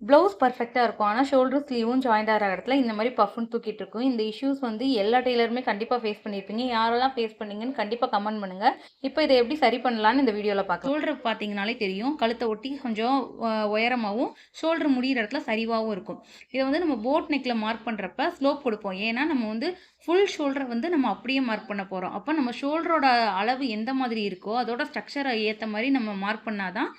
Blouse பெர்ஃபெக்ட்டா இருக்கும். ஆனா ஷோல்டரும், ஸ்லீவும் ஜாயிண்ட் ஆகுற இடத்துல இந்த மாரி பஃப்ன்னு தூக்கிட்டு இருக்கும். இந்த இஷ்யூஸ் வந்து எல்லா டெய்லருமே கண்டிப்பா ஃபேஸ் பண்ணியிருப்பீங்க. யாரெல்லாம் ஃபேஸ் பண்ணீங்கன்னு கண்டிப்பா கமெண்ட் பண்ணுங்க. இப்போ இத எப்படி சரி பண்ணலான்னு இந்த வீடியோல பார்க்கலாம். ஷோல்டர் பார்த்தீங்கனாலே தெரியும். கழுத்த ஒட்டி கொஞ்சம் உயரமாவும், ஷோல்டர் முடியிற இடத்துல சரிவாவும் இருக்கும். இத வந்து நம்ம போட் நெக்ல மார்க் பண்றப்ப ஸ்லோப் குடுப்போம். ஏன்னா நம்ம வந்து ஃபுல் ஷோல்டர வந்து நம்ம அப்படியே மார்க் பண்ண போறோம். அப்ப நம்ம ஷோல்டரோட அளவு எந்த மாதிரி இருக்கோ, அதோட ஸ்ட்ரக்சர ஏத்த மாரி நம்ம மார்க் பண்ணா தான்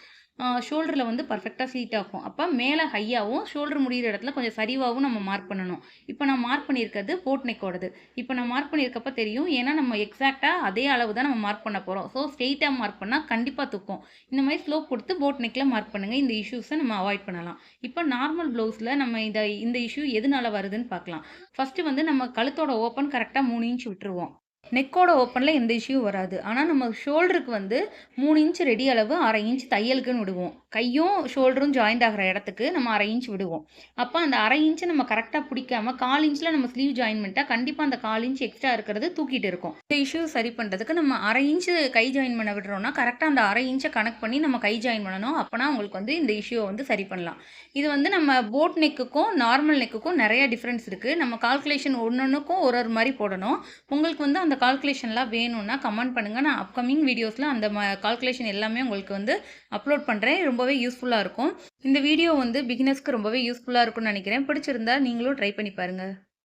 ஷோல்டரில் வந்து பர்ஃபெக்டாக சீட் ஆகும். அப்போ மேலே ஹையாகவும் ஷோல்டர் முடிகிற இடத்துல கொஞ்சம் சரிவாகவும் நம்ம மார்க் பண்ணணும். இப்போ நான் மார்க் பண்ணியிருக்கிறது போட் நெக்கோடது. இப்போ நான் மார்க் பண்ணியிருக்கப்ப தெரியும். ஏன்னா நம்ம எக்ஸாக்டாக அதே அளவு தான் நம்ம மார்க் பண்ண போகிறோம். ஸோ ஸ்ட்ரெயிட்டாக மார்க் பண்ணால் கண்டிப்பாக தூக்கும். இந்த மாதிரி ஸ்லோப் கொடுத்து போட் நெக்கில் மார்க் பண்ணுங்கள். இந்த இஷ்யூஸை நம்ம அவாய்ட் பண்ணலாம். இப்போ நார்மல் ப்ளவுஸில் நம்ம இந்த இஷ்யூ எதனால வருதுன்னு பார்க்கலாம். ஃபஸ்ட்டு வந்து நம்ம கழுத்தோட ஓப்பன் கரெக்டாக 3 இன்ச் விட்டுருவோம். நெக்கோட ஓப்பனில் எந்த இஷ்யூ வராது. ஆனால் நம்ம ஷோல்டருக்கு வந்து 3 இன்ச் ரெடி அளவு 1/2 இன்ச் தையலுக்குன்னு விடுவோம். கையும் ஷோல்டரும் ஜாயிண்ட் ஆகிற இடத்துக்கு நம்ம 1/2 இன்ச் விடுவோம். அப்போ அந்த 1/2 இன்ச்சை நம்ம கரெக்டாக பிடிக்காம 1/4 இன்ச்சில் நம்ம ஸ்லீவ் ஜாயின் பண்ணிட்டா கண்டிப்பாக அந்த 1/4 இன்ச் எக்ஸ்ட்ரா இருக்கிறது தூக்கிட்டு இருக்கும். இந்த இஷ்யூ சரி பண்ணுறதுக்கு நம்ம 1/2 இன்ச்சு கை ஜாயின் பண்ண விடுறோம்னா கரெக்டாக அந்த 1/2 இன்ச்சை கனெக்ட் பண்ணி நம்ம கை ஜாயின் பண்ணணும். அப்போனா உங்களுக்கு வந்து இந்த இஷ்யூவை வந்து சரி பண்ணலாம். இது வந்து நம்ம போட் நெக்குக்கும் நார்மல் நெக்குக்கும் நிறைய டிஃப்ரென்ஸ் இருக்குது. நம்ம கால்குலேஷன் ஒன்னொன்றுக்கும் ஒரு மாதிரி போடணும். உங்களுக்கு வந்து அந்த கால்குலேஷன்லாம் வேணும்னா கமெண்ட் பண்ணுங்கள். நான் அப்கமிங் வீடியோஸில் அந்த கால்குலேஷன் எல்லாமே உங்களுக்கு வந்து அப்லோட் பண்ணுறேன். ரொம்பவே யூஸ்ஃபுல்லாக இருக்கும். இந்த வீடியோ வந்து பிகினர்ஸ்க்கு ரொம்பவே யூஸ்ஃபுல்லாக இருக்கும்னு நினைக்கிறேன். பிடிச்சிருந்தா நீங்களும் ட்ரை பண்ணி பாருங்கள்.